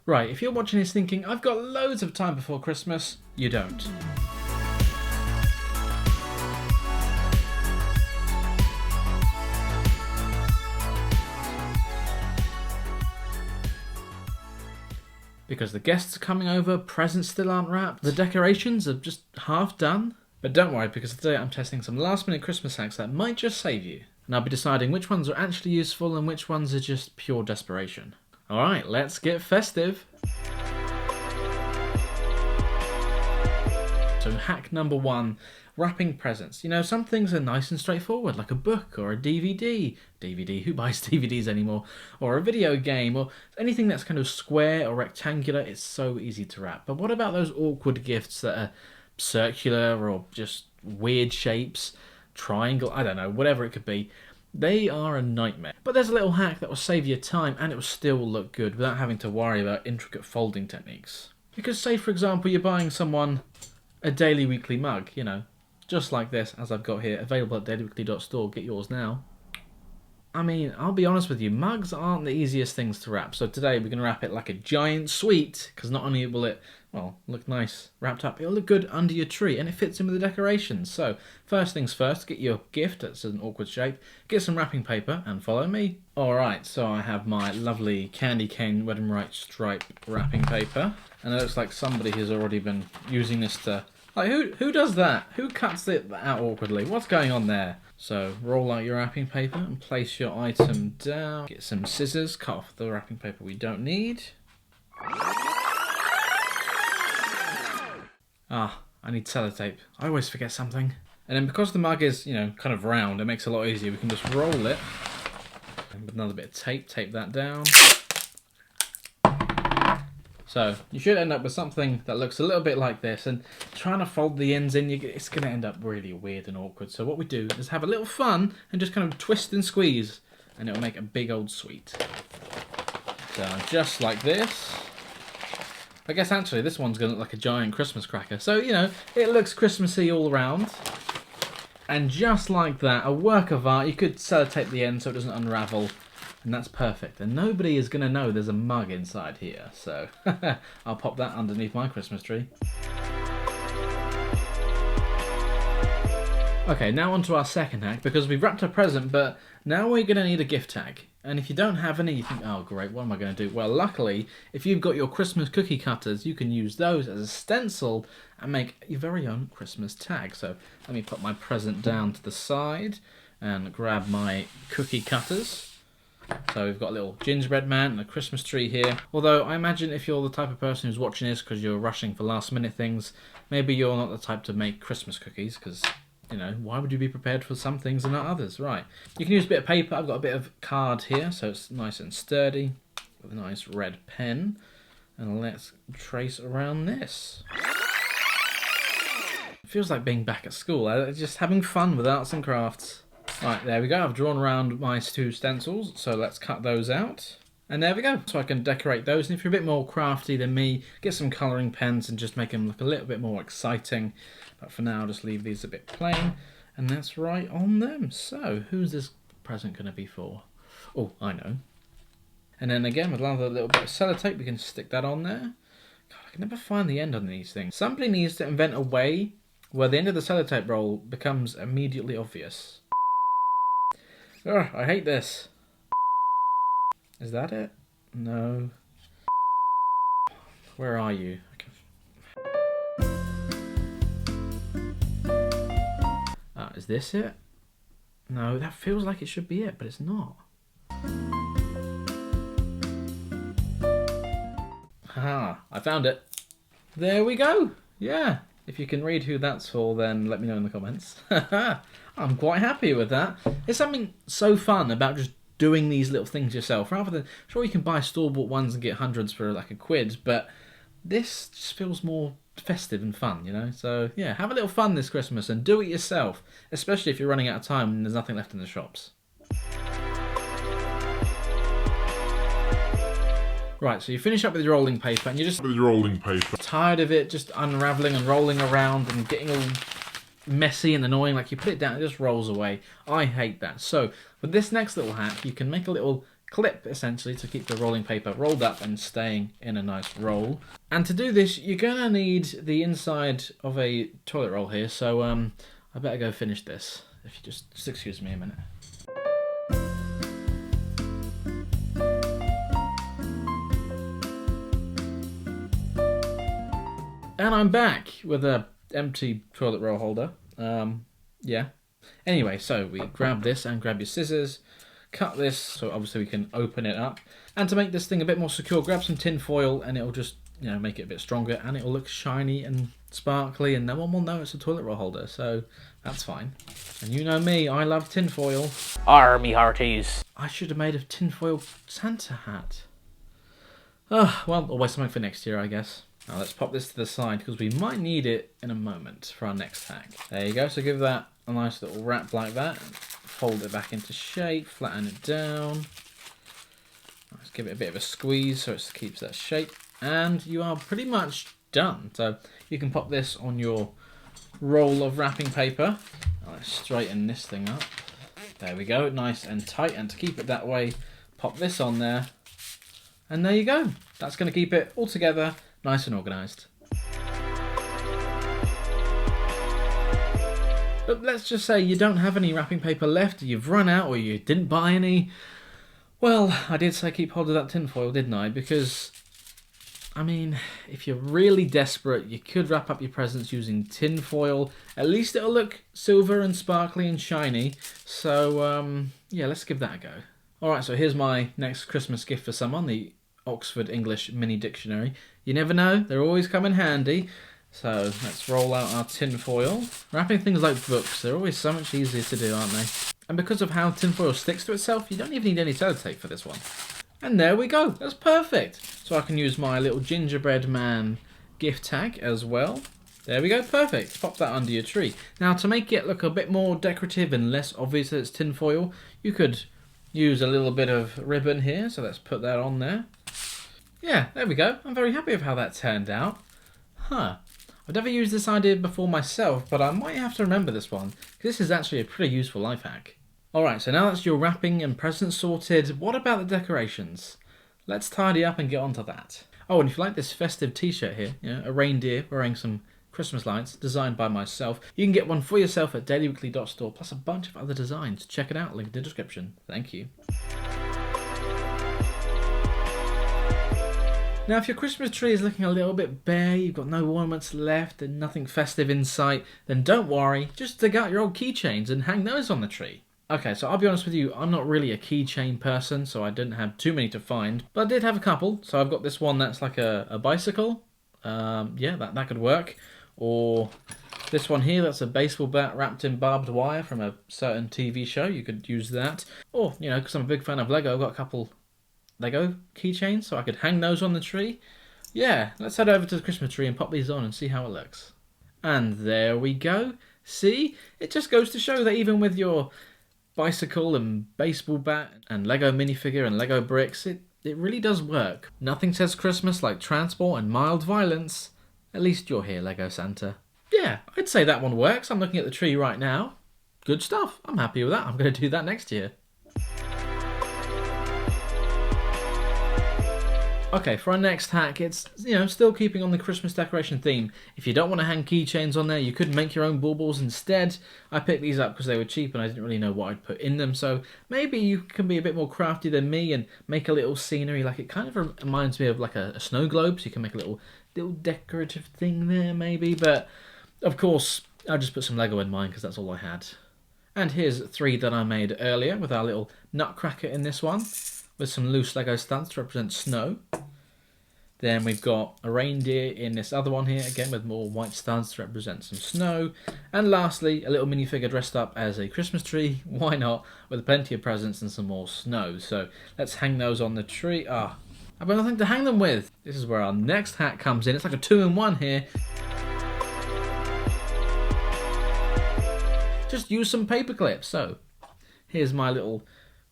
Right, if you're watching this thinking, I've got loads of time before Christmas, you don't. Because the guests are coming over, presents still aren't wrapped, the decorations are just half done. But don't worry, because today I'm testing some last minute Christmas hacks that might just save you. And I'll be deciding which ones are actually useful and which ones are just pure desperation. Alright, let's get festive. So hack number 1, wrapping presents. You know, some things are nice and straightforward, like a book or a DVD. DVD, who buys DVDs anymore? Or a video game, or anything that's kind of square or rectangular. It's so easy to wrap. But what about those awkward gifts that are circular or just weird shapes, triangle, I don't know, whatever it could be? They are a nightmare. But there's a little hack that will save you time and it will still look good without having to worry about intricate folding techniques. Because say, for example, you're buying someone a Daily Weekly mug, you know, just like this, as I've got here, available at dailyweekly.store. Get yours now. I mean, I'll be honest with you, mugs aren't the easiest things to wrap. So today we're going to wrap it like a giant sweet, because not only will it, well, look nice wrapped up, it'll look good under your tree, and it fits in with the decorations. So first things first, get your gift that's an awkward shape, get some wrapping paper, and follow me. Alright, so I have my lovely candy cane red and white stripe wrapping paper, and it looks like somebody has already been using this to... Like, who does that? Who cuts it out awkwardly? What's going on there? So, roll out your wrapping paper and place your item down. Get some scissors, cut off the wrapping paper we don't need. Ah, I need sellotape. I always forget something. And then because the mug is, you know, kind of round, it makes it a lot easier. We can just roll it. And with another bit of tape, tape that down. So you should end up with something that looks a little bit like this, and trying to fold the ends in, it's going to end up really weird and awkward. So what we do is have a little fun and just kind of twist and squeeze, and it'll make a big old sweet. So just like this. I guess actually this one's going to look like a giant Christmas cracker. So, you know, it looks Christmassy all around. And just like that, a work of art. You could sellotape the end so it doesn't unravel. And that's perfect. And nobody is going to know there's a mug inside here. So I'll pop that underneath my Christmas tree. Okay, now on to our second hack, because we've wrapped a present, but now we're going to need a gift tag. And if you don't have any, you think, oh great, what am I going to do? Well, luckily, if you've got your Christmas cookie cutters, you can use those as a stencil and make your very own Christmas tag. So let me put my present down to the side and grab my cookie cutters. So we've got a little gingerbread man and a Christmas tree here. Although I imagine if you're the type of person who's watching this because you're rushing for last minute things, maybe you're not the type to make Christmas cookies, because, you know, why would you be prepared for some things and not others? Right. You can use a bit of paper. I've got a bit of card here, so it's nice and sturdy, with a nice red pen. And let's trace around this. It feels like being back at school, just having fun with arts and crafts. Right, there we go. I've drawn around my 2 stencils, so let's cut those out. And there we go. So I can decorate those. And if you're a bit more crafty than me, get some colouring pens and just make them look a little bit more exciting. But for now, I'll just leave these a bit plain. And that's right on them. So, who's this present going to be for? Oh, I know. And then again, with another little bit of sellotape, we can stick that on there. God, I can never find the end on these things. Somebody needs to invent a way where the end of the sellotape roll becomes immediately obvious. Ugh, I hate this. Is that it? No. Where are you? Is this it? No, that feels like it should be it, but it's not. Haha, I found it. There we go. Yeah. If you can read who that's for, then let me know in the comments. I'm quite happy with that. There's something so fun about just doing these little things yourself, rather than, sure, you can buy store-bought ones and get hundreds for like a quid, but this just feels more festive and fun, you know? So yeah, have a little fun this Christmas and do it yourself, especially if you're running out of time and there's nothing left in the shops. Right, so you finish up with your rolling paper and you're just tired of it just unravelling and rolling around and getting all messy and annoying. Like, you put it down, it just rolls away. I hate that. So with this next little hack, you can make a little clip, essentially, to keep the rolling paper rolled up and staying in a nice roll. And to do this, you're going to need the inside of a toilet roll here, so I better go finish this. If you just excuse me a minute. And I'm back with a empty toilet roll holder. Yeah. Anyway, so we grab this and grab your scissors, cut this so obviously we can open it up. And to make this thing a bit more secure, grab some tin foil and it'll just, you know, make it a bit stronger and it'll look shiny and sparkly and no one will know it's a toilet roll holder, so that's fine. And you know me, I love tin foil. Army hearties. I should have made a tin foil Santa hat. Oh, well, always something for next year, I guess. Now let's pop this to the side because we might need it in a moment for our next hack. There you go, so give that a nice little wrap like that. Fold it back into shape, flatten it down. Let's give it a bit of a squeeze so it keeps that shape. And you are pretty much done. So you can pop this on your roll of wrapping paper. Let's straighten this thing up. There we go, nice and tight. And to keep it that way, pop this on there. And there you go. That's going to keep it all together, nice and organised. But let's just say you don't have any wrapping paper left, you've run out, or you didn't buy any. Well, I did say keep hold of that tin foil, didn't I? Because, I mean, if you're really desperate, you could wrap up your presents using tin foil. At least it'll look silver and sparkly and shiny. So, yeah, let's give that a go. Alright, so here's my next Christmas gift for someone, the Oxford English Mini Dictionary. You never know, they're always come in handy. So let's roll out our tin foil. Wrapping things like books, they're always so much easier to do, aren't they? And because of how tin foil sticks to itself, you don't even need any sellotape for this one. And there we go, that's perfect. So I can use my little gingerbread man gift tag as well. There we go, perfect. Pop that under your tree. Now to make it look a bit more decorative and less obvious that it's tin foil, you could use a little bit of ribbon here, so let's put that on there. Yeah, there we go. I'm very happy with how that turned out. Huh. I've never used this idea before myself, but I might have to remember this one, because this is actually a pretty useful life hack. Alright, so now that's your wrapping and presents sorted, what about the decorations? Let's tidy up and get onto that. Oh, and if you like this festive t-shirt here, you know, a reindeer wearing some Christmas lights, designed by myself, you can get one for yourself at DailyWeekly.store, plus a bunch of other designs. Check it out, link in the description. Thank you. Now, if your Christmas tree is looking a little bit bare, you've got no ornaments left and nothing festive in sight, then don't worry, just dig out your old keychains and hang those on the tree. Okay, so I'll be honest with you, I'm not really a keychain person, so I didn't have too many to find, but I did have a couple. So I've got this one that's like a bicycle. Yeah, that could work. Or this one here, that's a baseball bat wrapped in barbed wire from a certain TV show. You could use that. Or, you know, because I'm a big fan of Lego, I've got a couple Lego keychains, so I could hang those on the tree. Yeah, let's head over to the Christmas tree and pop these on and see how it looks. And there we go. See? It just goes to show that even with your bicycle and baseball bat and Lego minifigure and Lego bricks, it really does work. Nothing says Christmas like transport and mild violence. At least you're here, Lego Santa. Yeah, I'd say that one works. I'm looking at the tree right now. Good stuff. I'm happy with that. I'm going to do that next year. Okay, for our next hack, it's, you know, still keeping on the Christmas decoration theme. If you don't want to hang keychains on there, you could make your own baubles instead. I picked these up because they were cheap and I didn't really know what I'd put in them, so maybe you can be a bit more crafty than me and make a little scenery. Like, it kind of reminds me of like a snow globe, so you can make a little decorative thing there maybe, but of course I'll just put some Lego in mine because that's all I had. And here's 3 that I made earlier with our little nutcracker in this one, with some loose Lego stunts to represent snow. Then we've got a reindeer in this other one here, again with more white studs to represent some snow. And lastly, a little minifigure dressed up as a Christmas tree, why not, with plenty of presents and some more snow. So let's hang those on the tree. I've got nothing to hang them with. This is where our next hack comes in. It's like a 2-in-1 here. Just use some paper clips. So here's my little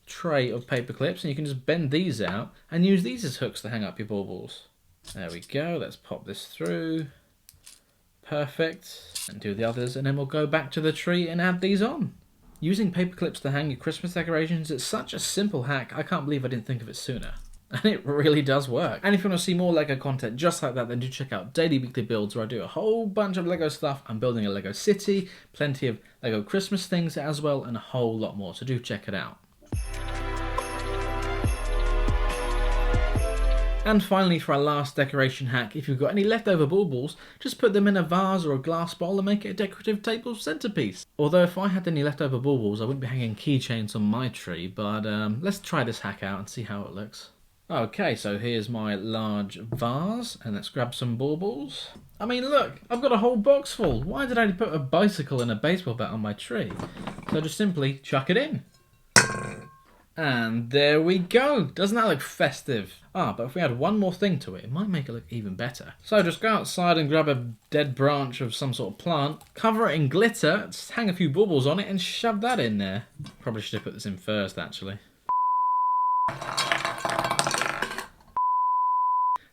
tray of paper clips, and you can just bend these out and use these as hooks to hang up your baubles. There we go, let's pop this through. Perfect. And do the others, and then we'll go back to the tree and add these on. Using paper clips to hang your Christmas decorations is such a simple hack, I can't believe I didn't think of it sooner. And it really does work. And if you want to see more LEGO content just like that, then do check out Daily Weekly Builds, where I do a whole bunch of LEGO stuff. I'm building a LEGO city, plenty of LEGO Christmas things as well, and a whole lot more, so do check it out. And finally, for our last decoration hack, if you've got any leftover baubles, just put them in a vase or a glass bowl and make it a decorative table centerpiece. Although if I had any leftover baubles, I wouldn't be hanging keychains on my tree, but let's try this hack out and see how it looks. Okay, so here's my large vase, and let's grab some baubles. I mean, look, I've got a whole box full. Why did I put a bicycle and a baseball bat on my tree? So just simply chuck it in. And there we go. Doesn't that look festive? But if we add one more thing to it, it might make it look even better. So just go outside and grab a dead branch of some sort of plant, cover it in glitter, just hang a few baubles on it and shove that in there. Probably should have put this in first, actually.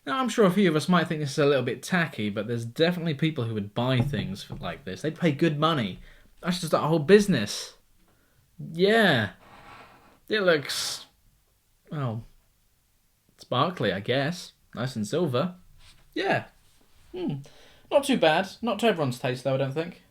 Now, I'm sure a few of us might think this is a little bit tacky, but there's definitely people who would buy things like this. They'd pay good money. I should start a whole business. Yeah. It looks, well, sparkly, I guess. Nice and silver. Yeah. Not too bad. Not to everyone's taste, though, I don't think.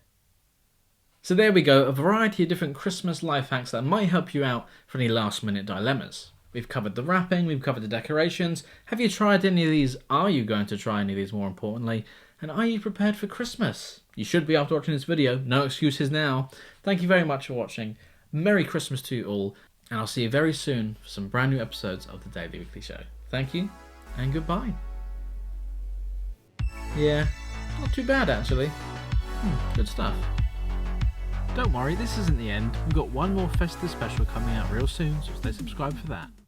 So there we go, a variety of different Christmas life hacks that might help you out for any last-minute dilemmas. We've covered the wrapping, we've covered the decorations. Have you tried any of these? Are you going to try any of these, more importantly? And are you prepared for Christmas? You should be after watching this video. No excuses now. Thank you very much for watching. Merry Christmas to you all. And I'll see you very soon for some brand new episodes of the Daily Weekly Show. Thank you, and goodbye. Yeah, not too bad actually. Good stuff. Don't worry, this isn't the end. We've got one more festive special coming out real soon, so stay subscribed for that.